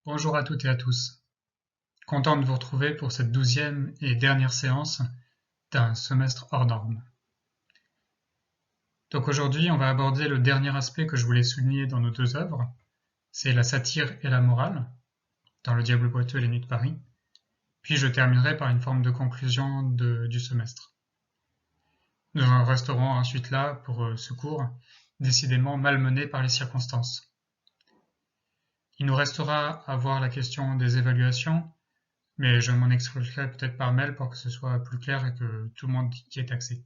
Bonjour à toutes et à tous. Content de vous retrouver pour cette 12e et dernière séance d'un semestre hors norme. Donc aujourd'hui, on va aborder le dernier aspect que je voulais souligner dans nos deux œuvres, c'est la satire et la morale, dans Le Diable boiteux et les Nuits de Paris. Puis je terminerai par une forme de conclusion du semestre. Nous en resterons ensuite là pour ce cours, décidément malmené par les circonstances. Il nous restera à voir la question des évaluations, mais je m'en expliquerai peut-être par mail pour que ce soit plus clair et que tout le monde y ait accès.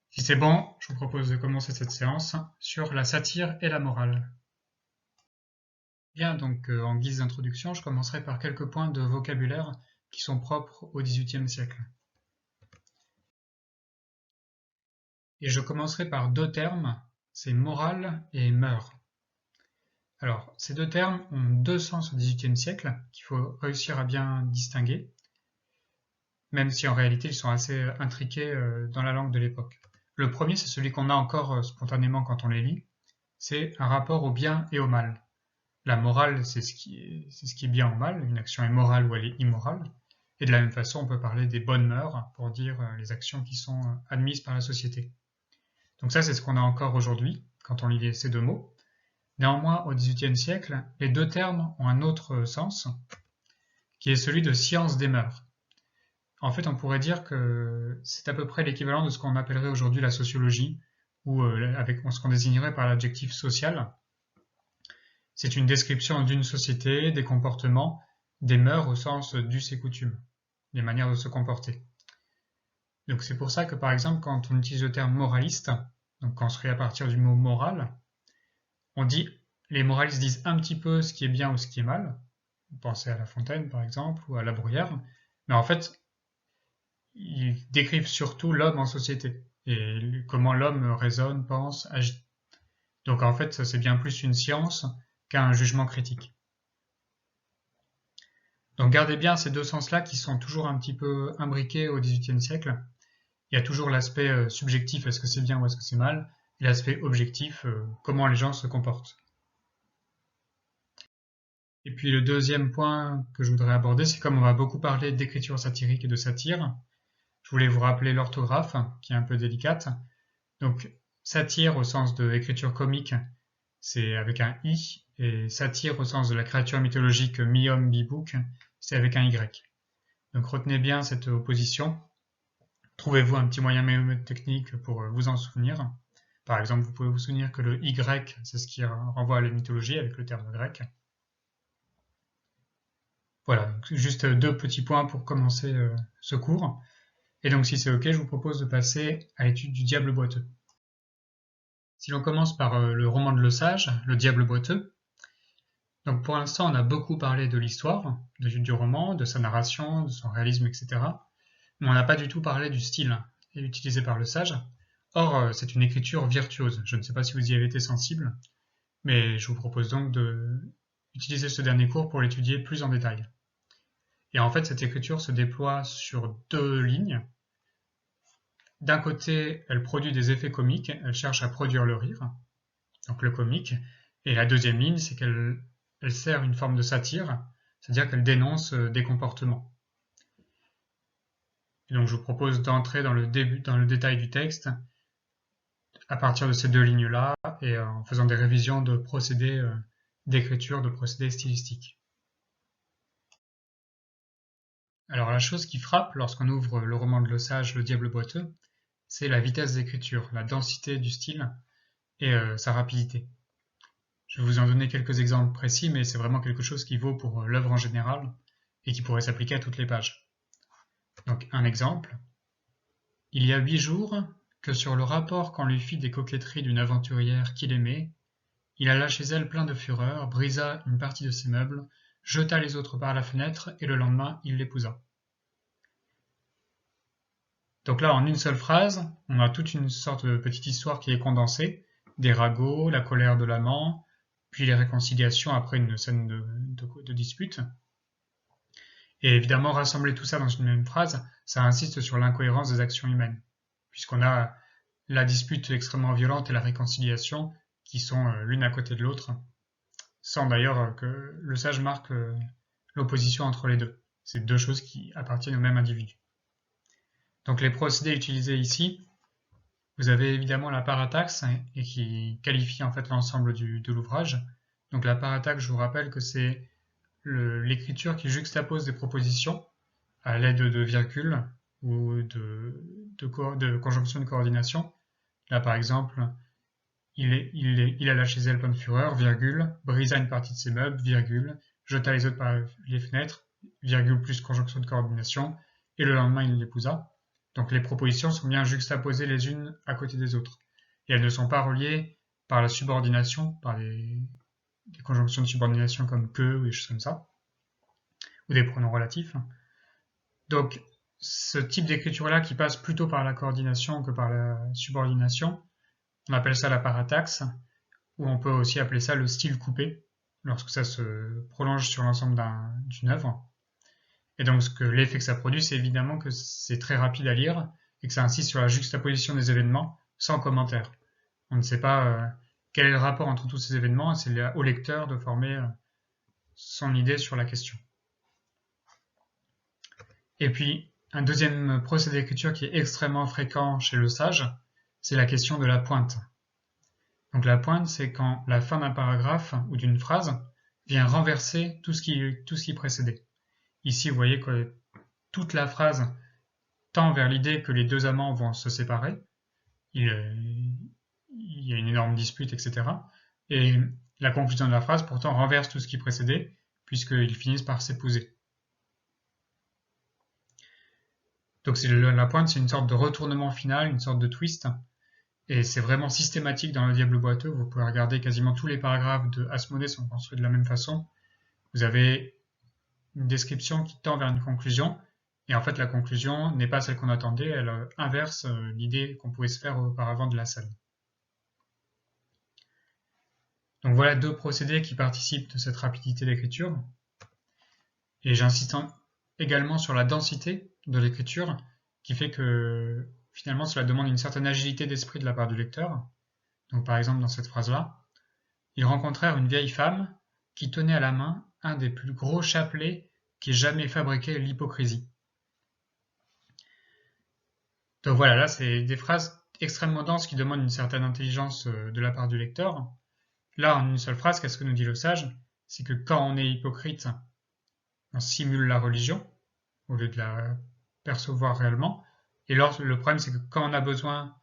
Si c'est bon, je vous propose de commencer cette séance sur la satire et la morale. Bien, donc en guise d'introduction, je commencerai par quelques points de vocabulaire qui sont propres au XVIIIe siècle. Et je commencerai par deux termes, c'est morale et mœurs. Alors, ces deux termes ont deux sens au XVIIIe siècle qu'il faut réussir à bien distinguer, même si en réalité ils sont assez intriqués dans la langue de l'époque. Le premier, c'est celui qu'on a encore spontanément quand on les lit, c'est un rapport au bien et au mal. La morale, c'est ce qui est bien ou mal, une action est morale ou elle est immorale, et de la même façon, on peut parler des bonnes mœurs pour dire les actions qui sont admises par la société. Donc ça, c'est ce qu'on a encore aujourd'hui, quand on lit ces deux mots. Néanmoins, au XVIIIe siècle, les deux termes ont un autre sens, qui est celui de science des mœurs. En fait, on pourrait dire que c'est à peu près l'équivalent de ce qu'on appellerait aujourd'hui la sociologie, ou avec ce qu'on désignerait par l'adjectif social. C'est une description d'une société, des comportements, des mœurs au sens d'us et coutumes, des manières de se comporter. Donc c'est pour ça que par exemple, quand on utilise le terme moraliste, donc construit à partir du mot moral, on dit, les moralistes disent un petit peu ce qui est bien ou ce qui est mal. Pensez à La Fontaine par exemple, ou à La Bruyère, mais en fait, ils décrivent surtout l'homme en société, et comment l'homme raisonne, pense, agit. Donc en fait, c'est bien plus une science qu'un jugement critique. Donc gardez bien ces deux sens-là qui sont toujours un petit peu imbriqués au XVIIIe siècle. Il y a toujours l'aspect subjectif, est-ce que c'est bien ou est-ce que c'est mal, et l'aspect objectif, comment les gens se comportent. Et puis le deuxième point que je voudrais aborder, c'est comme on va beaucoup parler d'écriture satirique et de satire, je voulais vous rappeler l'orthographe, qui est un peu délicate. Donc satire au sens de écriture comique, c'est avec un i, et satire au sens de la créature mythologique mi-homme, mi-bouc, c'est avec un y. Donc retenez bien cette opposition. Trouvez-vous un petit moyen mémotechnique pour vous en souvenir. Par exemple, vous pouvez vous souvenir que le y, c'est ce qui renvoie à la mythologie avec le terme grec. Voilà, donc juste deux petits points pour commencer ce cours. Et donc si c'est ok, je vous propose de passer à l'étude du Diable boiteux. Si l'on commence par le roman de Le Sage, Le Diable boiteux, donc pour l'instant on a beaucoup parlé de l'histoire, du roman, de sa narration, de son réalisme, etc. Mais on n'a pas du tout parlé du style utilisé par Le Sage. Or, c'est une écriture virtuose. Je ne sais pas si vous y avez été sensible, mais je vous propose donc d'utiliser ce dernier cours pour l'étudier plus en détail. Et en fait, cette écriture se déploie sur deux lignes. D'un côté, elle produit des effets comiques, elle cherche à produire le rire, donc le comique. Et la deuxième ligne, c'est qu'elle sert une forme de satire, c'est-à-dire qu'elle dénonce des comportements. Et donc je vous propose d'entrer dans le détail du texte à partir de ces deux lignes-là et en faisant des révisions de procédés d'écriture, de procédés stylistiques. Alors la chose qui frappe lorsqu'on ouvre le roman de Le Sage, Le Diable boiteux, c'est la vitesse d'écriture, la densité du style et sa rapidité. Je vais vous en donner quelques exemples précis, mais c'est vraiment quelque chose qui vaut pour l'œuvre en général et qui pourrait s'appliquer à toutes les pages. Donc un exemple. Il y a 8 jours que sur le rapport qu'on lui fit des coquetteries d'une aventurière qu'il aimait, il alla chez elle plein de fureur, brisa une partie de ses meubles, jeta les autres par la fenêtre et le lendemain il l'épousa. Donc là, en une seule phrase, on a toute une sorte de petite histoire qui est condensée, des ragots, la colère de l'amant, puis les réconciliations après une scène de dispute. Et évidemment, rassembler tout ça dans une même phrase, ça insiste sur l'incohérence des actions humaines, puisqu'on a la dispute extrêmement violente et la réconciliation qui sont l'une à côté de l'autre, sans d'ailleurs que le sage marque l'opposition entre les deux. C'est deux choses qui appartiennent au même individu. Donc les procédés utilisés ici, vous avez évidemment la parataxe et qui qualifie en fait l'ensemble de l'ouvrage. Donc la parataxe, je vous rappelle que c'est l'écriture qui juxtapose des propositions à l'aide de virgules ou de conjonctions de coordination. Là par exemple, il alla chez elle plein de fureur, virgule, brisa une partie de ses meubles, virgule, jeta les autres par les fenêtres, virgule plus conjonction de coordination, et le lendemain il l'épousa. Donc les propositions sont bien juxtaposées les unes à côté des autres. Et elles ne sont pas reliées par la subordination, par des conjonctions de subordination comme que ou des choses comme ça, ou des pronoms relatifs. Donc ce type d'écriture-là qui passe plutôt par la coordination que par la subordination, on appelle ça la parataxe, ou on peut aussi appeler ça le style coupé, lorsque ça se prolonge sur l'ensemble d'une œuvre. Et donc l'effet que ça produit, c'est évidemment que c'est très rapide à lire et que ça insiste sur la juxtaposition des événements sans commentaire. On ne sait pas quel est le rapport entre tous ces événements, et c'est au lecteur de former son idée sur la question. Et puis, un deuxième procédé d'écriture qui est extrêmement fréquent chez le sage, c'est la question de la pointe. Donc la pointe, c'est quand la fin d'un paragraphe ou d'une phrase vient renverser tout ce qui précédait. Ici, vous voyez que toute la phrase tend vers l'idée que les deux amants vont se séparer. Il y a une énorme dispute, etc. Et la conclusion de la phrase, pourtant, renverse tout ce qui précédait, puisqu'ils finissent par s'épouser. Donc la pointe, c'est une sorte de retournement final, une sorte de twist. Et c'est vraiment systématique dans Le Diable boiteux. Vous pouvez regarder quasiment tous les paragraphes de Asmodée sont construits de la même façon. Vous avez une description qui tend vers une conclusion, et en fait la conclusion n'est pas celle qu'on attendait, elle inverse l'idée qu'on pouvait se faire auparavant de la scène. Donc voilà deux procédés qui participent de cette rapidité d'écriture. Et j'insiste également sur la densité de l'écriture, qui fait que finalement cela demande une certaine agilité d'esprit de la part du lecteur. Donc par exemple dans cette phrase-là, ils rencontrèrent une vieille femme qui tenait à la main un des plus gros chapelets qu'ait jamais fabriqué l'hypocrisie. Donc voilà, là c'est des phrases extrêmement denses qui demandent une certaine intelligence de la part du lecteur. Là, en une seule phrase, qu'est-ce que nous dit le sage? C'est que quand on est hypocrite, on simule la religion au lieu de la percevoir réellement. Et le problème, c'est que quand on a besoin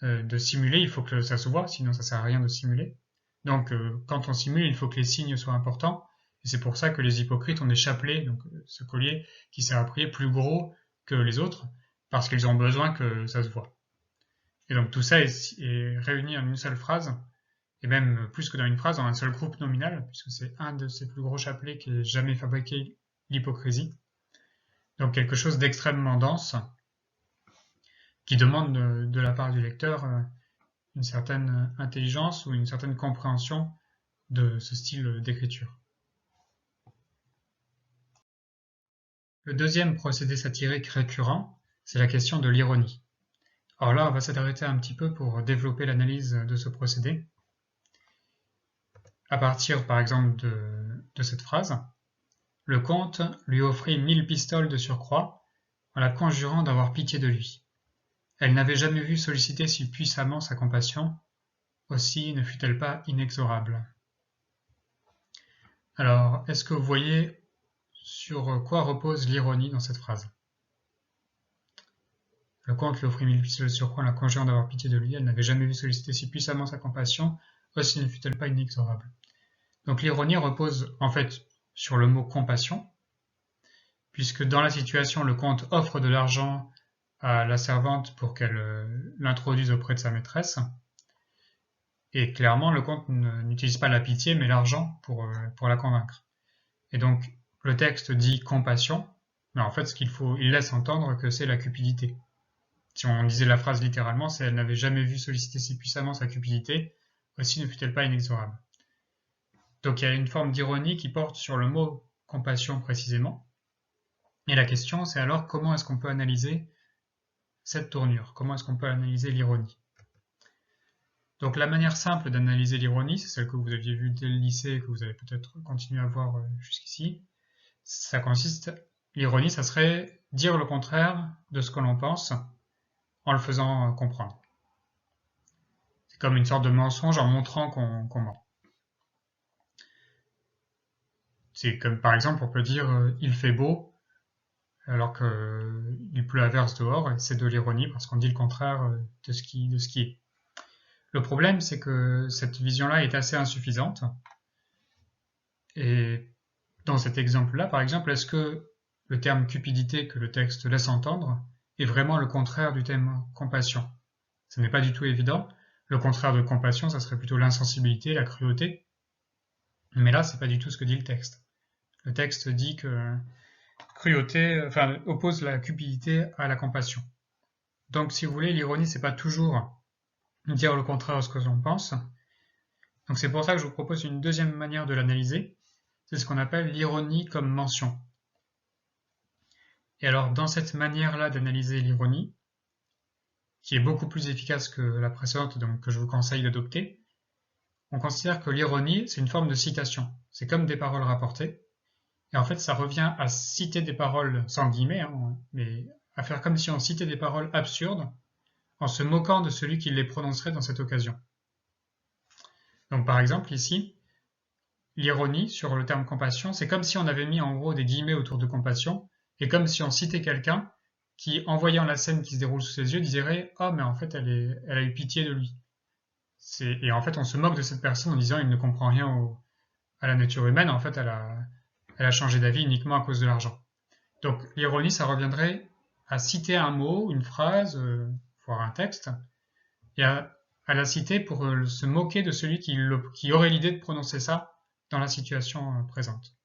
de simuler, il faut que ça se voit, sinon ça sert à rien de simuler. Donc quand on simule, il faut que les signes soient importants. Et c'est pour ça que les hypocrites ont des chapelets, donc ce collier qui sert à prier plus gros que les autres, parce qu'ils ont besoin que ça se voit. Et donc tout ça est réuni en une seule phrase, et même plus que dans une phrase, dans un seul groupe nominal, puisque c'est un de ces plus gros chapelets qui ait jamais fabriqué l'hypocrisie. Donc quelque chose d'extrêmement dense, qui demande de la part du lecteur une certaine intelligence ou une certaine compréhension de ce style d'écriture. Le deuxième procédé satirique récurrent, c'est la question de l'ironie. Alors là, on va s'arrêter un petit peu pour développer l'analyse de ce procédé. À partir, par exemple, de cette phrase, le comte lui offrit 1000 pistoles de surcroît en la conjurant d'avoir pitié de lui. Elle n'avait jamais vu solliciter si puissamment sa compassion, aussi ne fut-elle pas inexorable. Alors, est-ce que vous voyez sur quoi repose l'ironie dans cette phrase? Le comte lui offrit 1000 pistoles de surcroît en la conjurant d'avoir pitié de lui. Elle n'avait jamais vu solliciter si puissamment sa compassion, aussi ne fut-elle pas inexorable. Donc l'ironie repose en fait sur le mot compassion, puisque dans la situation, le comte offre de l'argent à la servante pour qu'elle l'introduise auprès de sa maîtresse. Et clairement, le comte n'utilise pas la pitié, mais l'argent pour la convaincre. Et donc, le texte dit compassion, mais en fait, il laisse entendre que c'est la cupidité. Si on disait la phrase littéralement, c'est « elle n'avait jamais vu solliciter si puissamment sa cupidité, aussi ne fut-elle pas inexorable ». Donc il y a une forme d'ironie qui porte sur le mot compassion précisément. Et la question, c'est alors comment est-ce qu'on peut analyser cette tournure? Comment est-ce qu'on peut analyser l'ironie? Donc la manière simple d'analyser l'ironie, c'est celle que vous aviez vue dès le lycée et que vous avez peut-être continué à voir jusqu'ici. Ça consiste, l'ironie, ça serait dire le contraire de ce que l'on pense en le faisant comprendre. C'est comme une sorte de mensonge en montrant qu'on ment. C'est comme par exemple, on peut dire il fait beau alors qu'il pleut à verse dehors, et c'est de l'ironie parce qu'on dit le contraire de ce qui est. Le problème, c'est que cette vision-là est assez insuffisante. Et dans cet exemple-là, par exemple, est-ce que le terme cupidité que le texte laisse entendre est vraiment le contraire du thème compassion? Ce n'est pas du tout évident. Le contraire de compassion, ça serait plutôt l'insensibilité, la cruauté. Mais là, c'est pas du tout ce que dit le texte. Le texte dit que cruauté, enfin, oppose la cupidité à la compassion. Donc, si vous voulez, l'ironie, c'est pas toujours dire le contraire de ce que l'on pense. Donc, c'est pour ça que je vous propose une deuxième manière de l'analyser. C'est ce qu'on appelle l'ironie comme mention. Et alors, dans cette manière-là d'analyser l'ironie, qui est beaucoup plus efficace que la précédente, donc que je vous conseille d'adopter, on considère que l'ironie, c'est une forme de citation. C'est comme des paroles rapportées. Et en fait, ça revient à citer des paroles, sans guillemets, mais à faire comme si on citait des paroles absurdes, en se moquant de celui qui les prononcerait dans cette occasion. Donc par exemple, ici, l'ironie sur le terme compassion, c'est comme si on avait mis en gros des guillemets autour de compassion, et comme si on citait quelqu'un qui, en voyant la scène qui se déroule sous ses yeux, dirait « Oh, mais en fait, elle a eu pitié de lui ». Et en fait, on se moque de cette personne en disant « Il ne comprend rien à la nature humaine, en fait, elle a changé d'avis uniquement à cause de l'argent ». Donc l'ironie, ça reviendrait à citer un mot, une phrase, voire un texte, et à la citer pour se moquer de celui qui aurait l'idée de prononcer ça dans la situation présente.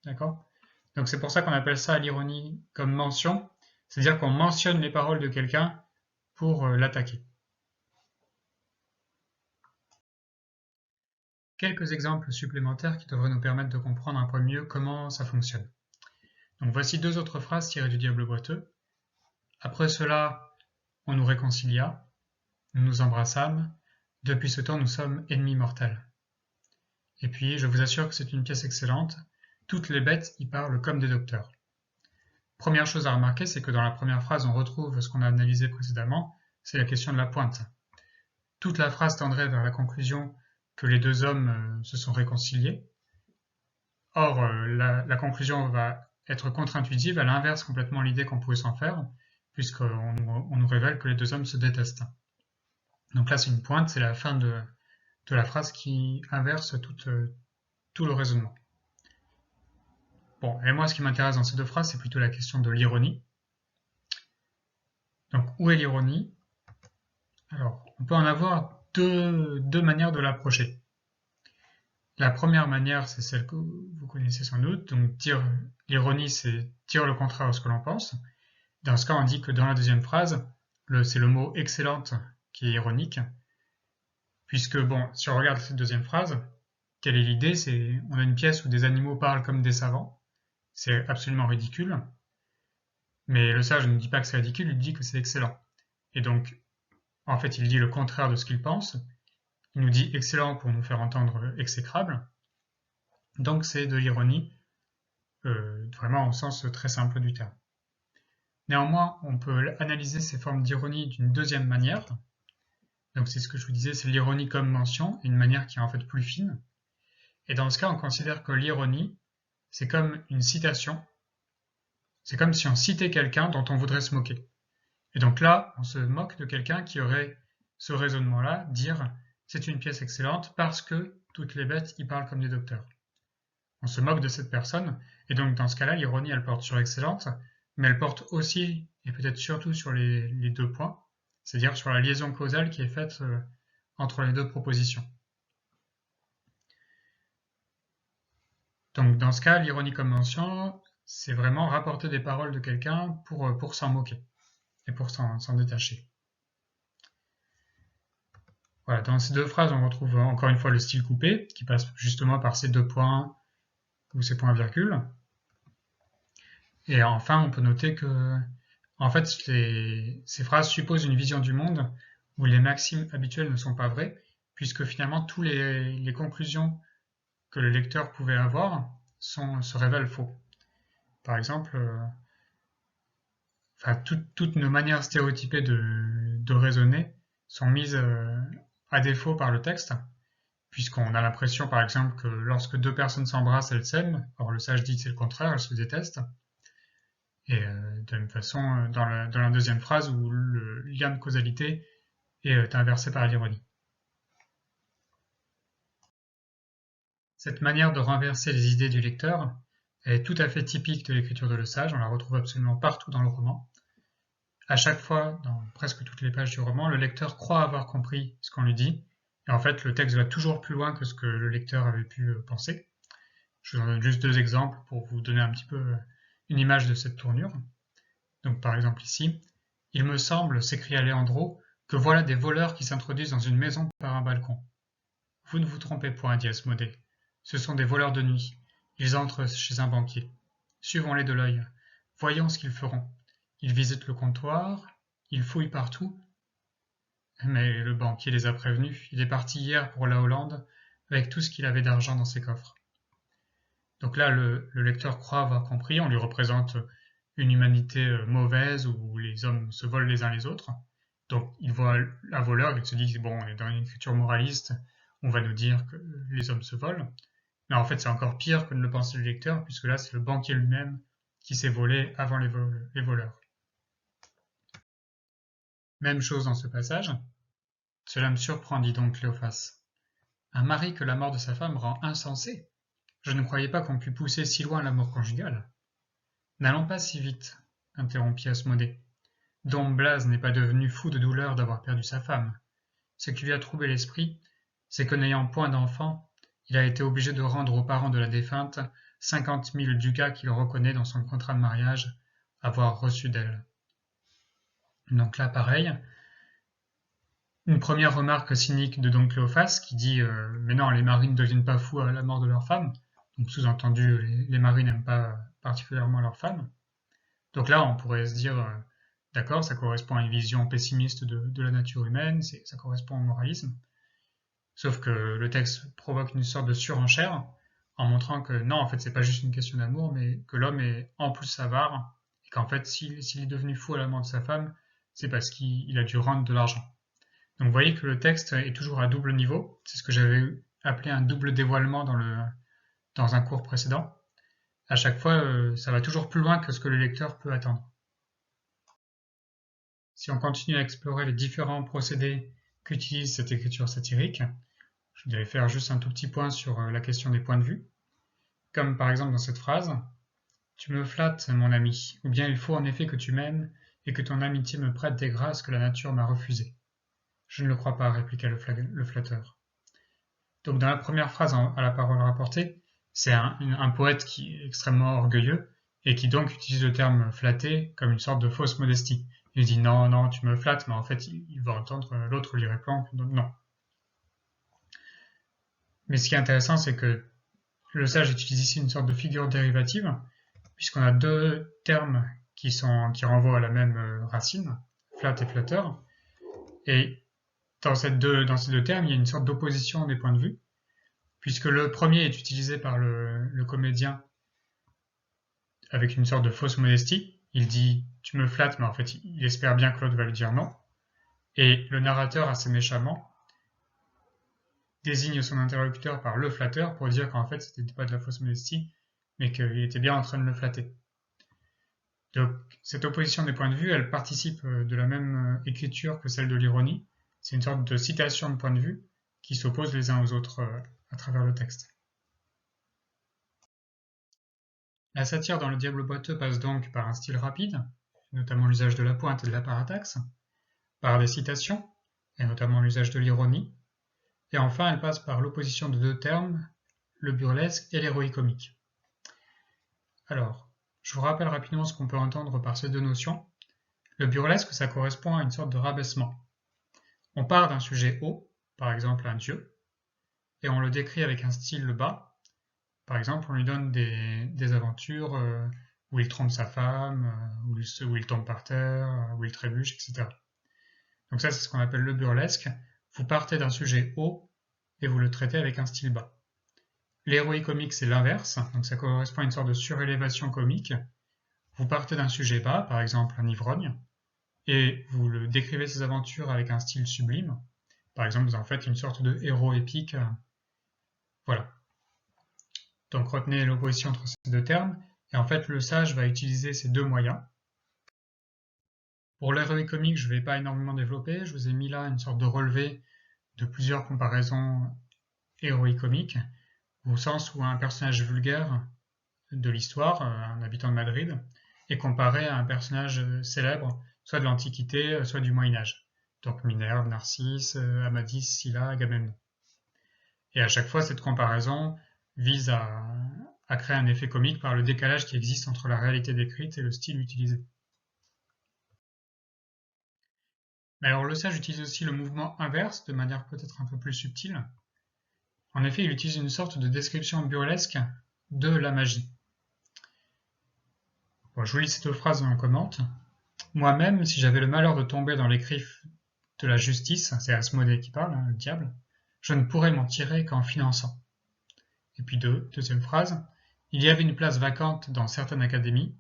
D'accord? Donc c'est pour ça qu'on appelle ça l'ironie comme mention, c'est-à-dire qu'on mentionne les paroles de quelqu'un pour l'attaquer. Quelques exemples supplémentaires qui devraient nous permettre de comprendre un peu mieux comment ça fonctionne. Donc voici deux autres phrases tirées du Diable boiteux. Après cela, on nous réconcilia, nous nous embrassâmes, depuis ce temps nous sommes ennemis mortels. Et puis, je vous assure que c'est une pièce excellente, toutes les bêtes y parlent comme des docteurs. Première chose à remarquer, c'est que dans la première phrase, on retrouve ce qu'on a analysé précédemment, c'est la question de la pointe. Toute la phrase tendrait vers la conclusion que les deux hommes se sont réconciliés. Or, la conclusion va être contre-intuitive, elle inverse complètement l'idée qu'on pouvait s'en faire, puisqu'on nous révèle que les deux hommes se détestent. Donc là, c'est une pointe, c'est la fin de la phrase qui inverse tout le raisonnement. Bon, et moi, ce qui m'intéresse dans ces deux phrases, c'est plutôt la question de l'ironie. Donc, où est l'ironie? Alors, on peut en avoir deux manières de l'approcher. La première manière, c'est celle que vous connaissez sans doute. Donc, l'ironie, c'est dire le contraire de ce que l'on pense. Dans ce cas, on dit que dans la deuxième phrase, c'est le mot excellente qui est ironique. Puisque, bon, si on regarde cette deuxième phrase, quelle est l'idée? C'est on a une pièce où des animaux parlent comme des savants. C'est absolument ridicule. Mais le sage ne dit pas que c'est ridicule, il dit que c'est excellent. Et donc, en fait, il dit le contraire de ce qu'il pense. Il nous dit excellent pour nous faire entendre exécrable. Donc, c'est de l'ironie, vraiment au sens très simple du terme. Néanmoins, on peut analyser ces formes d'ironie d'une deuxième manière. Donc, c'est ce que je vous disais, c'est l'ironie comme mention, une manière qui est en fait plus fine. Et dans ce cas, on considère que l'ironie, c'est comme une citation. C'est comme si on citait quelqu'un dont on voudrait se moquer. Et donc là, on se moque de quelqu'un qui aurait ce raisonnement-là, dire c'est une pièce excellente parce que toutes les bêtes y parlent comme des docteurs. On se moque de cette personne, et donc dans ce cas-là, l'ironie, elle porte sur excellente, mais elle porte aussi, et peut-être surtout sur les deux points, c'est-à-dire sur la liaison causale qui est faite entre les deux propositions. Donc dans ce cas, l'ironie comme mention, c'est vraiment rapporter des paroles de quelqu'un pour s'en moquer et pour s'en détacher. Voilà, dans ces deux phrases, on retrouve encore une fois le style coupé, qui passe justement par ces deux points ou ces points-virgules. Et enfin, on peut noter que, en fait, ces phrases supposent une vision du monde où les maximes habituelles ne sont pas vraies, puisque finalement, toutes les conclusions que le lecteur pouvait avoir se révèlent faux. Par exemple, toutes nos manières stéréotypées de raisonner sont mises à défaut par le texte, puisqu'on a l'impression, par exemple, que lorsque deux personnes s'embrassent, elles s'aiment. Or, le sage dit que c'est le contraire, elles se détestent. Et de la même façon, dans la deuxième phrase, où le lien de causalité est inversé par l'ironie. Cette manière de renverser les idées du lecteur est tout à fait typique de l'écriture de Le Sage, on la retrouve absolument partout dans le roman. À chaque fois, dans presque toutes les pages du roman, le lecteur croit avoir compris ce qu'on lui dit, et en fait le texte va toujours plus loin que ce que le lecteur avait pu penser. Je vous en donne juste deux exemples pour vous donner un petit peu une image de cette tournure. Donc par exemple ici, « Il me semble, s'écria Leandro, que voilà des voleurs qui s'introduisent dans une maison par un balcon. »« Vous ne vous trompez point, dit Asmodée. Ce sont des voleurs de nuit. Ils entrent chez un banquier. Suivons-les de l'œil. Voyons ce qu'ils feront. Ils visitent le comptoir, ils fouillent partout. Mais le banquier les a prévenus. Il est parti hier pour la Hollande avec tout ce qu'il avait d'argent dans ses coffres. » Donc là, le lecteur croit avoir compris. On lui représente une humanité mauvaise où les hommes se volent les uns les autres. Donc il voit un voleur, il se dit, bon, on est dans une écriture moraliste, on va nous dire que les hommes se volent. Mais en fait, c'est encore pire que ne le pensait le lecteur, puisque là, c'est le banquier lui-même qui s'est volé avant les voleurs. Même chose dans ce passage. Cela me surprend, dit donc Cléophas. Un mari que la mort de sa femme rend insensé. Je ne croyais pas qu'on pût pousser si loin l'amour conjugal. N'allons pas si vite, interrompit Asmodée. Dom Blaze n'est pas devenu fou de douleur d'avoir perdu sa femme. Ce qui lui a troublé l'esprit, c'est que n'ayant point d'enfant, il a été obligé de rendre aux parents de la défunte 50 000 ducats qu'il reconnaît dans son contrat de mariage avoir reçu d'elle. Donc là, pareil, une première remarque cynique de Don Cléophas qui dit mais non, les maris ne deviennent pas fous à la mort de leur femme. Donc sous-entendu, les maris n'aiment pas particulièrement leur femme. Donc là, on pourrait se dire d'accord, ça correspond à une vision pessimiste de la nature humaine, ça correspond au moralisme. Sauf que le texte provoque une sorte de surenchère en montrant que non, en fait, c'est pas juste une question d'amour, mais que l'homme est en plus avare et qu'en fait, s'il est devenu fou à la mort de sa femme, c'est parce qu'il a dû rendre de l'argent. Donc vous voyez que le texte est toujours à double niveau. C'est ce que j'avais appelé un double dévoilement dans un cours précédent. À chaque fois, ça va toujours plus loin que ce que le lecteur peut attendre. Si on continue à explorer les différents procédés qu'utilise cette écriture satirique, je voudrais faire juste un tout petit point sur la question des points de vue. Comme par exemple dans cette phrase, « Tu me flattes, mon ami, ou bien il faut en effet que tu m'aimes et que ton amitié me prête des grâces que la nature m'a refusées. » Je ne le crois pas, répliqua le flatteur. Donc dans la première phrase à la parole rapportée, c'est un poète qui est extrêmement orgueilleux et qui donc utilise le terme flatter comme une sorte de fausse modestie. Il dit non, non, tu me flattes, mais en fait il va entendre l'autre lui répondre non. Mais ce qui est intéressant, c'est que le sage utilise ici une sorte de figure dérivative, puisqu'on a deux termes qui renvoient à la même racine, flatte et flatteur, et dans ces deux termes, il y a une sorte d'opposition des points de vue, puisque le premier est utilisé par le comédien avec une sorte de fausse modestie. Il dit « tu me flattes », mais en fait, il espère bien que l'autre va lui dire non. Et le narrateur, assez méchamment, désigne son interlocuteur par le flatteur pour dire qu'en fait, ce n'était pas de la fausse modestie, mais qu'il était bien en train de le flatter. Donc, cette opposition des points de vue, elle participe de la même écriture que celle de l'ironie. C'est une sorte de citation de points de vue qui s'opposent les uns aux autres à travers le texte. La satire dans Le Diable boiteux passe donc par un style rapide, notamment l'usage de la pointe et de la parataxe, par des citations, et notamment l'usage de l'ironie, et enfin elle passe par l'opposition de deux termes, le burlesque et l'héroïque-comique. Alors, je vous rappelle rapidement ce qu'on peut entendre par ces deux notions. Le burlesque, ça correspond à une sorte de rabaissement. On part d'un sujet haut, par exemple un dieu, et on le décrit avec un style bas. Par exemple, on lui donne des aventures où il trompe sa femme, où il tombe par terre, où il trébuche, etc. Donc ça, c'est ce qu'on appelle le burlesque. Vous partez d'un sujet haut et vous le traitez avec un style bas. L'héroïque comique, c'est l'inverse, donc ça correspond à une sorte de surélévation comique. Vous partez d'un sujet bas, par exemple un ivrogne, et vous le décrivez ses aventures avec un style sublime. Par exemple, vous en faites une sorte de héros épique. Voilà. Donc retenez l'opposition entre ces deux termes, et en fait le sage va utiliser ces deux moyens. Pour l'héroïque comique, je ne vais pas énormément développer, je vous ai mis là une sorte de relevé de plusieurs comparaisons héroïques comiques, au sens où un personnage vulgaire de l'histoire, un habitant de Madrid, est comparé à un personnage célèbre, soit de l'Antiquité, soit du Moyen-Âge. Donc Minerve, Narcisse, Amadis, Scylla, Agamemnon. Et à chaque fois, cette comparaison vise à créer un effet comique par le décalage qui existe entre la réalité décrite et le style utilisé. Mais alors le sage utilise aussi le mouvement inverse de manière peut-être un peu plus subtile. En effet, il utilise une sorte de description burlesque de la magie. Bon, je vous lis ces deux phrases et on commente. Moi-même, si j'avais le malheur de tomber dans les griffes de la justice, c'est Asmodée qui parle, le diable, je ne pourrais m'en tirer qu'en finançant. Et puis deuxième phrase, il y avait une place vacante dans certaines académies.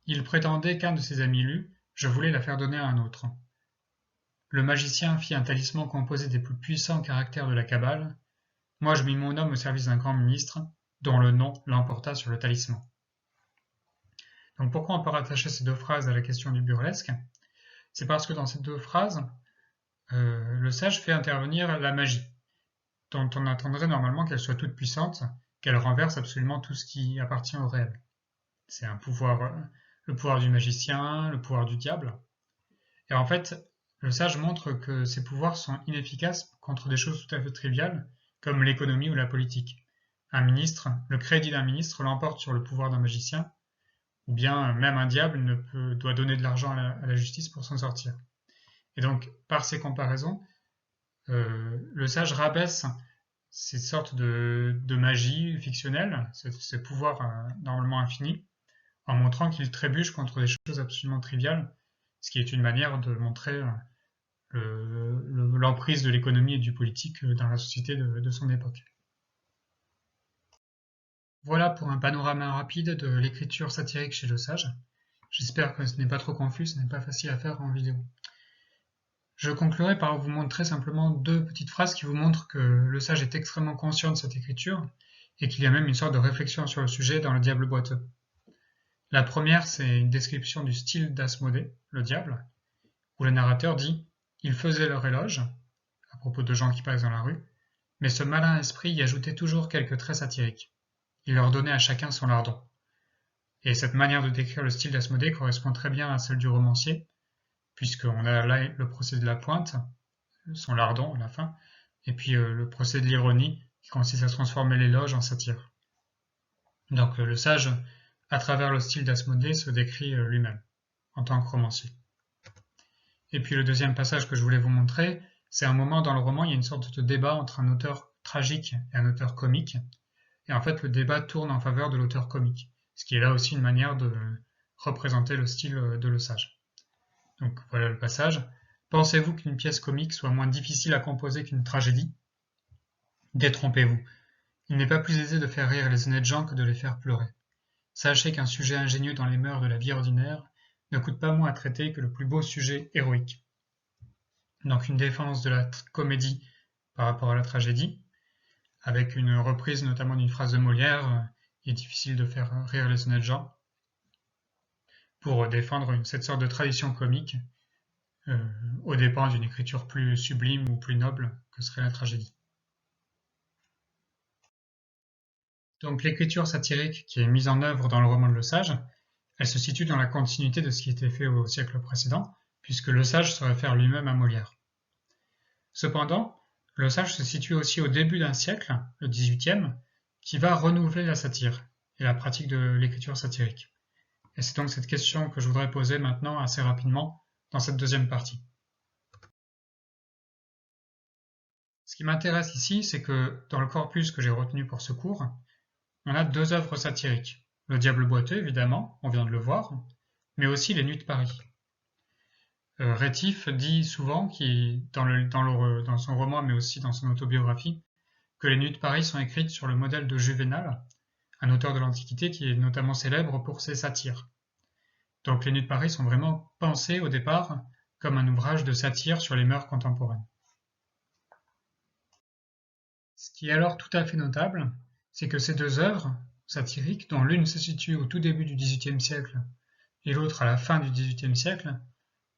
Il prétendait qu'un de ses amis l'eût, je voulais la faire donner à un autre. Le magicien fit un talisman composé des plus puissants caractères de la Kabbale. Moi, je mis mon homme au service d'un grand ministre, dont le nom l'emporta sur le talisman. Donc pourquoi on peut rattacher ces deux phrases à la question du burlesque? C'est parce que dans ces deux phrases, le sage fait intervenir la magie, dont on attendrait normalement qu'elle soit toute puissante, qu'elle renverse absolument tout ce qui appartient au réel. C'est un pouvoir, le pouvoir du magicien, le pouvoir du diable. Et en fait, le sage montre que ces pouvoirs sont inefficaces contre des choses tout à fait triviales, comme l'économie ou la politique. Un ministre, le crédit d'un ministre l'emporte sur le pouvoir d'un magicien, ou bien même un diable doit donner de l'argent à la justice pour s'en sortir. Et donc, par ces comparaisons, le sage rabaisse ces sortes de magie fictionnelle, ces pouvoirs normalement infinis, en montrant qu'il trébuche contre des choses absolument triviales, ce qui est une manière de montrer l'emprise de l'économie et du politique dans la société de son époque. Voilà pour un panorama rapide de l'écriture satirique chez le sage. J'espère que ce n'est pas trop confus, ce n'est pas facile à faire en vidéo. Je conclurai par vous montrer simplement deux petites phrases qui vous montrent que le sage est extrêmement conscient de cette écriture et qu'il y a même une sorte de réflexion sur le sujet dans le diable boiteux. La première, c'est une description du style d'Asmodée, le diable, où le narrateur dit « Il faisait leur éloge », à propos de gens qui passent dans la rue, mais ce malin esprit y ajoutait toujours quelques traits satiriques. Il leur donnait à chacun son lardon. Et cette manière de décrire le style d'Asmodée correspond très bien à celle du romancier, puisqu'on a là le procès de la pointe, son lardon à la fin, et puis le procès de l'ironie, qui consiste à transformer l'éloge en satire. Donc le sage, à travers le style d'Asmodée, se décrit lui-même, en tant que romancier. Et puis le deuxième passage que je voulais vous montrer, c'est un moment dans le roman, il y a une sorte de débat entre un auteur tragique et un auteur comique, et en fait le débat tourne en faveur de l'auteur comique, ce qui est là aussi une manière de représenter le style de Le Sage. Donc voilà le passage. Pensez-vous qu'une pièce comique soit moins difficile à composer qu'une tragédie? Détrompez-vous. Il n'est pas plus aisé de faire rire les honnêtes gens que de les faire pleurer. Sachez qu'un sujet ingénieux dans les mœurs de la vie ordinaire ne coûte pas moins à traiter que le plus beau sujet héroïque. Donc une défense de la comédie par rapport à la tragédie, avec une reprise notamment d'une phrase de Molière, il est difficile de faire rire les honnêtes gens, pour défendre cette sorte de tradition comique aux dépens d'une écriture plus sublime ou plus noble que serait la tragédie. Donc l'écriture satirique qui est mise en œuvre dans le roman de Le Sage, elle se situe dans la continuité de ce qui était fait au siècle précédent, puisque Le Sage se réfère lui-même à Molière. Cependant, Le Sage se situe aussi au début d'un siècle, le XVIIIe, qui va renouveler la satire et la pratique de l'écriture satirique. Et c'est donc cette question que je voudrais poser maintenant assez rapidement dans cette deuxième partie. Ce qui m'intéresse ici, c'est que dans le corpus que j'ai retenu pour ce cours, on a deux œuvres satiriques. Le Diable boiteux, évidemment, on vient de le voir, mais aussi Les Nuits de Paris. Rétif dit souvent, dans son roman mais aussi dans son autobiographie, que les Nuits de Paris sont écrites sur le modèle de Juvénal, un auteur de l'Antiquité qui est notamment célèbre pour ses satires. Donc les Nuits de Paris sont vraiment pensées au départ comme un ouvrage de satire sur les mœurs contemporaines. Ce qui est alors tout à fait notable, c'est que ces deux œuvres satiriques, dont l'une se situe au tout début du XVIIIe siècle et l'autre à la fin du XVIIIe siècle,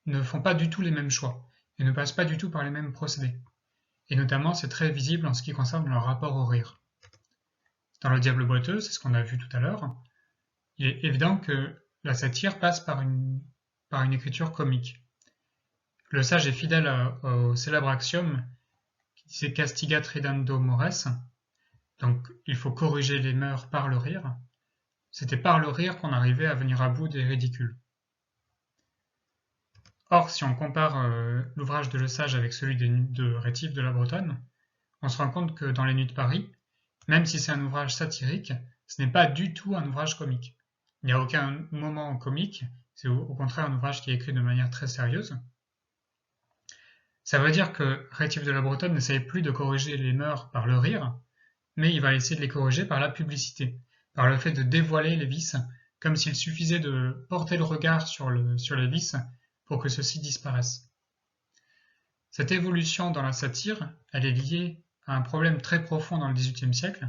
ne font pas du tout les mêmes choix et ne passent pas du tout par les mêmes procédés. Et notamment, c'est très visible en ce qui concerne leur rapport au rire. Dans Le Diable boiteux, c'est ce qu'on a vu tout à l'heure, il est évident que la satire passe par une écriture comique. Le sage est fidèle au célèbre axiome qui disait castigat ridendo mores, donc il faut corriger les mœurs par le rire. C'était par le rire qu'on arrivait à venir à bout des ridicules. Or, si on compare l'ouvrage de Le Sage avec celui de Rétif de la Bretonne, on se rend compte que dans Les Nuits de Paris, même si c'est un ouvrage satirique, ce n'est pas du tout un ouvrage comique. Il n'y a aucun moment comique, c'est au contraire un ouvrage qui est écrit de manière très sérieuse. Ça veut dire que Rétif de la Bretonne n'essaye plus de corriger les mœurs par le rire, mais il va essayer de les corriger par la publicité, par le fait de dévoiler les vices, comme s'il suffisait de porter le regard sur les vices pour que ceux-ci disparaissent. Cette évolution dans la satire, elle est liée à un problème très profond dans le XVIIIe siècle,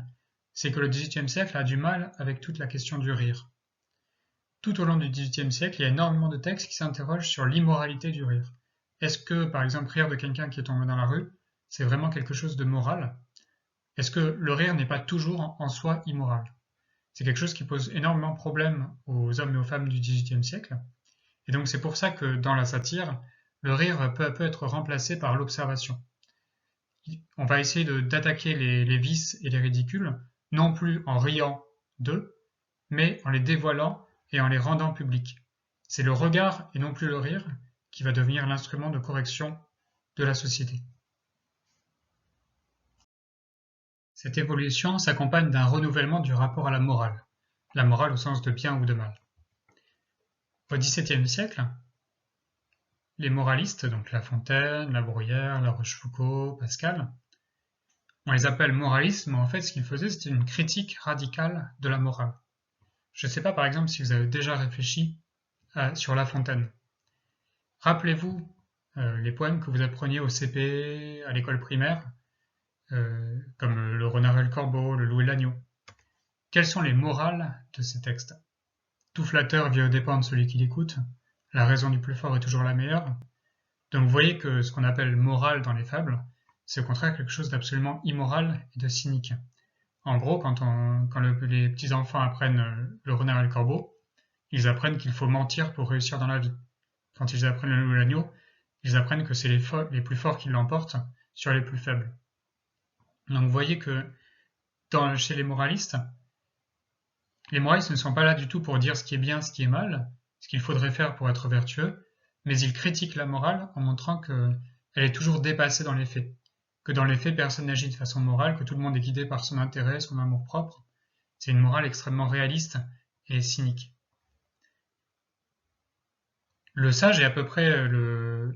c'est que le XVIIIe siècle a du mal avec toute la question du rire. Tout au long du XVIIIe siècle, il y a énormément de textes qui s'interrogent sur l'immoralité du rire. Est-ce que, par exemple, rire de quelqu'un qui est tombé dans la rue, c'est vraiment quelque chose de moral? Est-ce que le rire n'est pas toujours en soi immoral? C'est quelque chose qui pose énormément de problèmes aux hommes et aux femmes du XVIIIe siècle. Et donc c'est pour ça que dans la satire, le rire peut à peu être remplacé par l'observation. On va essayer d'attaquer les vices et les ridicules, non plus en riant d'eux, mais en les dévoilant et en les rendant publics. C'est le regard et non plus le rire qui va devenir l'instrument de correction de la société. Cette évolution s'accompagne d'un renouvellement du rapport à la morale au sens de bien ou de mal. Au XVIIe siècle, les moralistes, donc La Fontaine, La Bruyère, La Rochefoucauld, Pascal, on les appelle moralistes, mais en fait ce qu'ils faisaient c'était une critique radicale de la morale. Je ne sais pas par exemple si vous avez déjà réfléchi sur La Fontaine. Rappelez-vous les poèmes que vous appreniez au CP, à l'école primaire, comme Le Renard et le Corbeau, Le Loup et l'Agneau. Quelles sont les morales de ces textes? Tout flatteur vient aux dépens de celui qui l'écoute, la raison du plus fort est toujours la meilleure. Donc vous voyez que ce qu'on appelle morale dans les fables, c'est au contraire quelque chose d'absolument immoral et de cynique. En gros, quand les petits-enfants apprennent Le Renard et le Corbeau, ils apprennent qu'il faut mentir pour réussir dans la vie. Quand ils apprennent Le Loup et l'Agneau, ils apprennent que c'est les plus forts qui l'emportent sur les plus faibles. Donc vous voyez que chez les moralistes ne sont pas là du tout pour dire ce qui est bien, ce qui est mal, ce qu'il faudrait faire pour être vertueux, mais ils critiquent la morale en montrant qu'elle est toujours dépassée dans les faits, que dans les faits personne n'agit de façon morale, que tout le monde est guidé par son intérêt, son amour-propre. C'est une morale extrêmement réaliste et cynique. Le sage est à peu près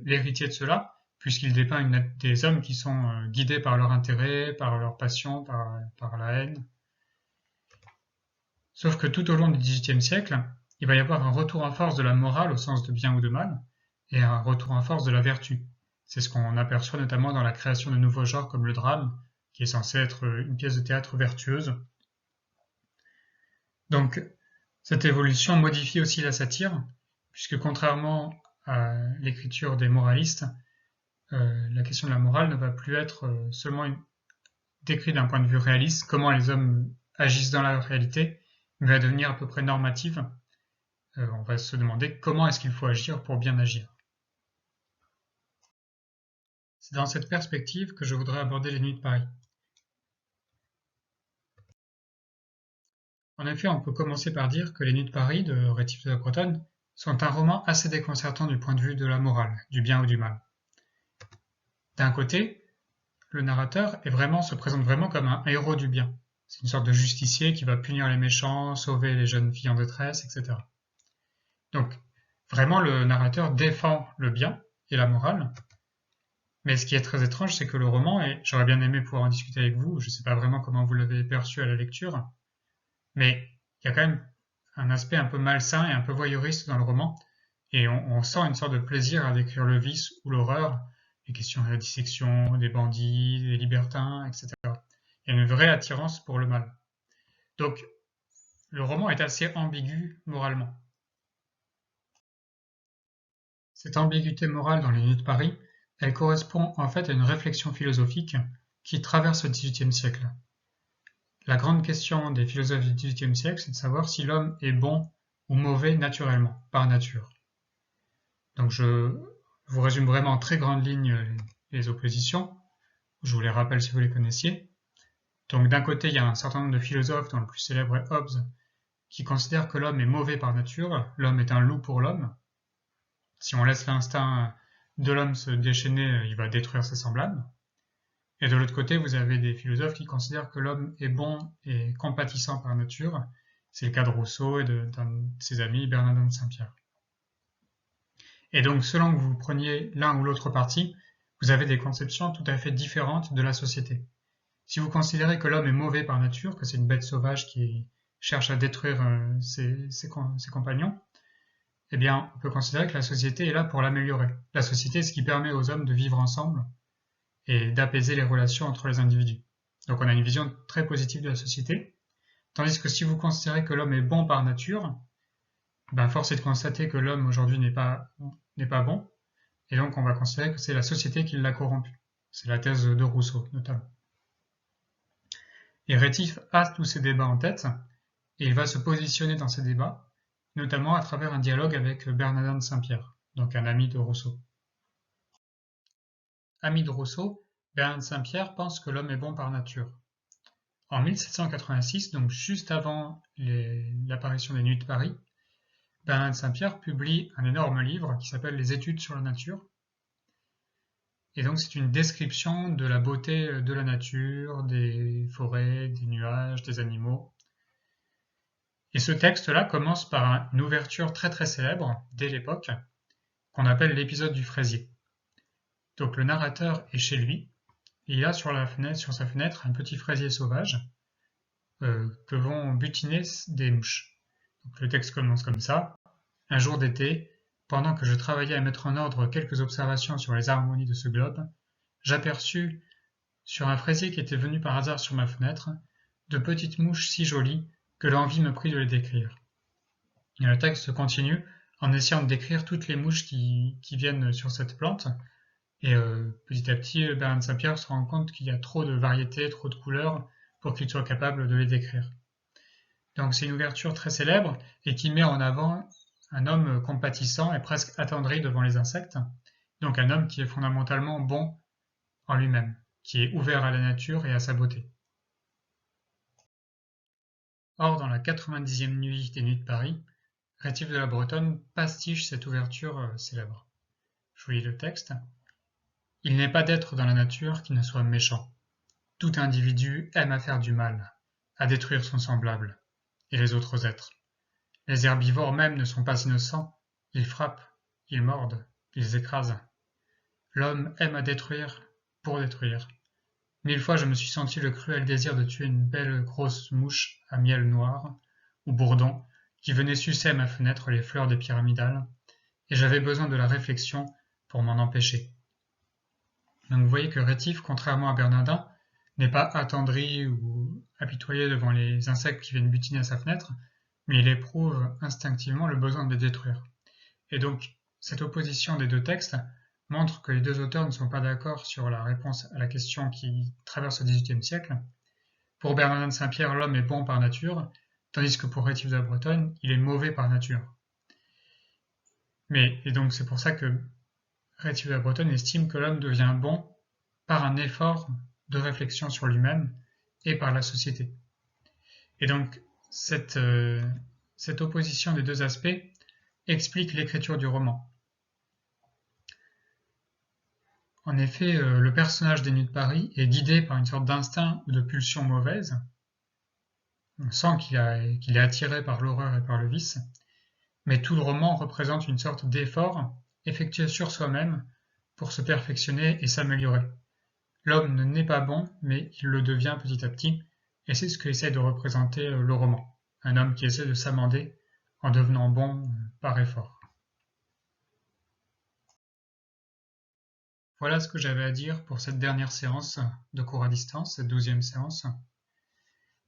l'héritier de cela, puisqu'il dépeint des hommes qui sont guidés par leur intérêt, par leur passion, par la haine. Sauf que tout au long du XVIIIe siècle, il va y avoir un retour en force de la morale au sens de bien ou de mal, et un retour en force de la vertu. C'est ce qu'on aperçoit notamment dans la création de nouveaux genres comme le drame, qui est censé être une pièce de théâtre vertueuse. Donc, cette évolution modifie aussi la satire, puisque contrairement à l'écriture des moralistes, la question de la morale ne va plus être seulement décrite d'un point de vue réaliste, comment les hommes agissent dans la réalité, mais va devenir à peu près normative. On va se demander comment est-ce qu'il faut agir pour bien agir. C'est dans cette perspective que je voudrais aborder les Nuits de Paris. En effet, on peut commencer par dire que les Nuits de Paris de Rétif de la Bretonne sont un roman assez déconcertant du point de vue de la morale, du bien ou du mal. D'un côté, le narrateur se présente vraiment comme un héros du bien. C'est une sorte de justicier qui va punir les méchants, sauver les jeunes filles en détresse, etc. Donc, vraiment, le narrateur défend le bien, et la morale. Mais ce qui est très étrange, c'est que le roman, et j'aurais bien aimé pouvoir en discuter avec vous, je ne sais pas vraiment comment vous l'avez perçu à la lecture, mais il y a quand même un aspect un peu malsain et un peu voyeuriste dans le roman, et on sent une sorte de plaisir à décrire le vice ou l'horreur, les questions de la dissection, des bandits, des libertins, etc. Il y a une vraie attirance pour le mal. Donc, le roman est assez ambigu moralement. Cette ambiguïté morale dans les Nuits de Paris, elle correspond en fait à une réflexion philosophique qui traverse le XVIIIe siècle. La grande question des philosophes du XVIIIe siècle, c'est de savoir si l'homme est bon ou mauvais naturellement, par nature. Donc je vous résume vraiment en très grandes lignes les oppositions. Je vous les rappelle si vous les connaissiez. Donc d'un côté, il y a un certain nombre de philosophes, dont le plus célèbre est Hobbes, qui considèrent que l'homme est mauvais par nature, l'homme est un loup pour l'homme. Si on laisse l'instinct de l'homme se déchaîner, il va détruire ses semblables. Et de l'autre côté, vous avez des philosophes qui considèrent que l'homme est bon et compatissant par nature. C'est le cas de Rousseau et d'un de ses amis, Bernardin de Saint-Pierre. Et donc, selon que vous preniez l'un ou l'autre parti, vous avez des conceptions tout à fait différentes de la société. Si vous considérez que l'homme est mauvais par nature, que c'est une bête sauvage qui cherche à détruire ses compagnons, eh bien, on peut considérer que la société est là pour l'améliorer. La société est ce qui permet aux hommes de vivre ensemble et d'apaiser les relations entre les individus. Donc on a une vision très positive de la société, tandis que si vous considérez que l'homme est bon par nature, ben force est de constater que l'homme aujourd'hui n'est pas bon, et donc on va considérer que c'est la société qui l'a corrompu. C'est la thèse de Rousseau, notamment. Et Rétif a tous ces débats en tête, et il va se positionner dans ces débats, notamment à travers un dialogue avec Bernardin de Saint-Pierre, donc un ami de Rousseau. Ami de Rousseau, Bernardin de Saint-Pierre pense que l'homme est bon par nature. En 1786, donc juste avant l'apparition des Nuits de Paris, Bernardin de Saint-Pierre publie un énorme livre qui s'appelle Les Études sur la nature. Et donc c'est une description de la beauté de la nature, des forêts, des nuages, des animaux. Et ce texte-là commence par une ouverture très très célèbre, dès l'époque, qu'on appelle l'épisode du fraisier. Donc le narrateur est chez lui, et il a sur sa fenêtre un petit fraisier sauvage que vont butiner des mouches. Donc le texte commence comme ça. Un jour d'été, pendant que je travaillais à mettre en ordre quelques observations sur les harmonies de ce globe, j'aperçus, sur un fraisier qui était venu par hasard sur ma fenêtre, de petites mouches si jolies que l'envie me prit de les décrire. Et le texte continue en essayant de décrire toutes les mouches qui viennent sur cette plante, et petit à petit, Bernard de Saint-Pierre se rend compte qu'il y a trop de variétés, trop de couleurs, pour qu'il soit capable de les décrire. Donc c'est une ouverture très célèbre, et qui met en avant un homme compatissant et presque attendri devant les insectes, donc un homme qui est fondamentalement bon en lui-même, qui est ouvert à la nature et à sa beauté. Or, dans la 90e nuit des Nuits de Paris, Rétif de la Bretonne pastiche cette ouverture célèbre. Je vous lis le texte. Il n'est pas d'être dans la nature qui ne soit méchant. Tout individu aime à faire du mal, à détruire son semblable, et les autres êtres. Les herbivores même ne sont pas innocents, ils frappent, ils mordent, ils écrasent. L'homme aime à détruire pour détruire. 1000 fois je me suis senti le cruel désir de tuer une belle grosse mouche à miel noir, ou bourdon, qui venait sucer à ma fenêtre les fleurs des pyramidales, et j'avais besoin de la réflexion pour m'en empêcher. Donc vous voyez que Rétif, contrairement à Bernardin, n'est pas attendri ou apitoyé devant les insectes qui viennent butiner à sa fenêtre, mais il éprouve instinctivement le besoin de les détruire. Et donc, cette opposition des deux textes montre que les deux auteurs ne sont pas d'accord sur la réponse à la question qui traverse le XVIIIe siècle. Pour Bernardin de Saint-Pierre, l'homme est bon par nature, tandis que pour Rétif de la Bretonne, il est mauvais par nature. Et donc c'est pour ça que Rétif de la Bretonne estime que l'homme devient bon par un effort de réflexion sur lui-même et par la société. Et donc cette opposition des deux aspects explique l'écriture du roman. En effet, le personnage des Nuits de Paris est guidé par une sorte d'instinct ou de pulsion mauvaise. On sent qu'il est attiré par l'horreur et par le vice, mais tout le roman représente une sorte d'effort effectué sur soi-même pour se perfectionner et s'améliorer. L'homme ne naît pas bon, mais il le devient petit à petit, et c'est ce qu'essaie de représenter le roman. Un homme qui essaie de s'amender en devenant bon par effort. Voilà ce que j'avais à dire pour cette dernière séance de cours à distance, cette 12e séance.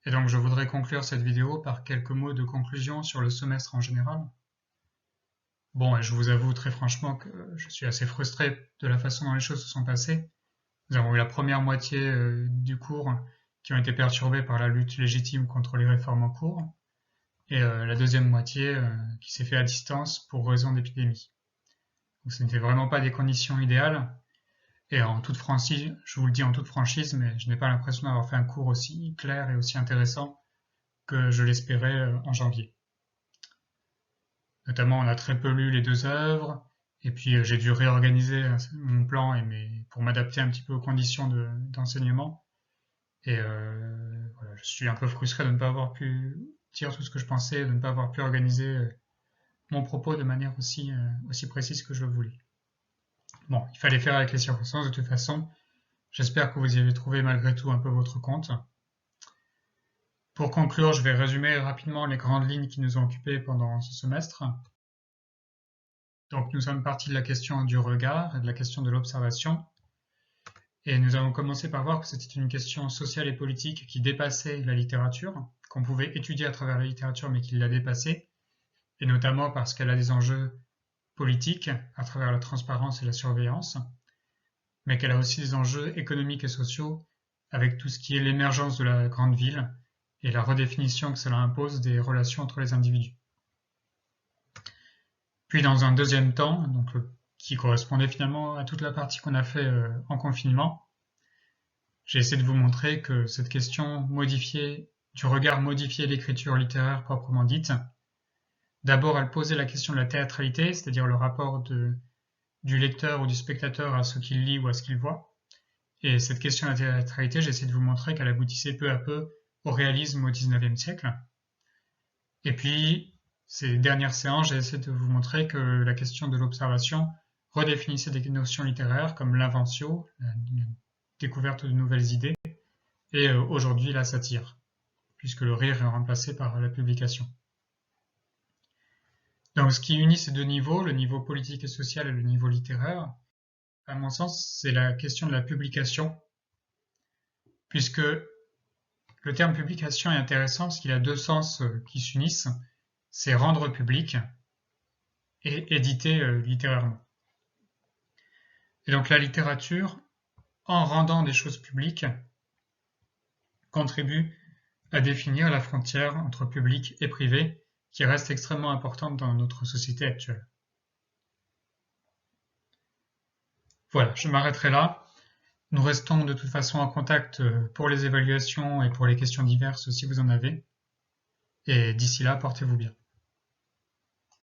Et donc je voudrais conclure cette vidéo par quelques mots de conclusion sur le semestre en général. Bon, et je vous avoue très franchement que je suis assez frustré de la façon dont les choses se sont passées. Nous avons eu la première moitié du cours qui ont été perturbés par la lutte légitime contre les réformes en cours, et la deuxième moitié qui s'est faite à distance pour raison d'épidémie. Donc ce n'était vraiment pas des conditions idéales, et en toute franchise, je vous le dis en toute franchise, mais je n'ai pas l'impression d'avoir fait un cours aussi clair et aussi intéressant que je l'espérais en janvier. Notamment, on a très peu lu les 2 œuvres, et puis j'ai dû réorganiser mon plan pour m'adapter un petit peu aux conditions d'enseignement. Et voilà, je suis un peu frustré de ne pas avoir pu dire tout ce que je pensais, de ne pas avoir pu organiser mon propos de manière aussi précise que je le voulais. Bon, il fallait faire avec les circonstances de toute façon. J'espère que vous y avez trouvé malgré tout un peu votre compte. Pour conclure, je vais résumer rapidement les grandes lignes qui nous ont occupés pendant ce semestre. Donc nous sommes partis de la question du regard et de la question de l'observation. Et nous avons commencé par voir que c'était une question sociale et politique qui dépassait la littérature, qu'on pouvait étudier à travers la littérature mais qui l'a dépassée, et notamment parce qu'elle a des enjeux politiques à travers la transparence et la surveillance, mais qu'elle a aussi des enjeux économiques et sociaux avec tout ce qui est l'émergence de la grande ville et la redéfinition que cela impose des relations entre les individus. Puis dans un deuxième temps, donc, qui correspondait finalement à toute la partie qu'on a fait en confinement, j'ai essayé de vous montrer que cette question du regard modifier l'écriture littéraire proprement dite, d'abord elle posait la question de la théâtralité, c'est-à-dire le rapport du lecteur ou du spectateur à ce qu'il lit ou à ce qu'il voit. Et cette question de la théâtralité, j'ai essayé de vous montrer qu'elle aboutissait peu à peu au réalisme au XIXe siècle. Et puis, ces dernières séances, j'ai essayé de vous montrer que la question de l'observation redéfinissait des notions littéraires comme l'inventio, la découverte de nouvelles idées, et aujourd'hui la satire, puisque le rire est remplacé par la publication. Donc ce qui unit ces deux niveaux, le niveau politique et social et le niveau littéraire, à mon sens, c'est la question de la publication, puisque le terme publication est intéressant parce qu'il a 2 sens qui s'unissent, c'est rendre public et éditer littérairement. Et donc la littérature, en rendant des choses publiques, contribue à définir la frontière entre public et privé, qui reste extrêmement importante dans notre société actuelle. Voilà, je m'arrêterai là. Nous restons de toute façon en contact pour les évaluations et pour les questions diverses si vous en avez. Et d'ici là, portez-vous bien.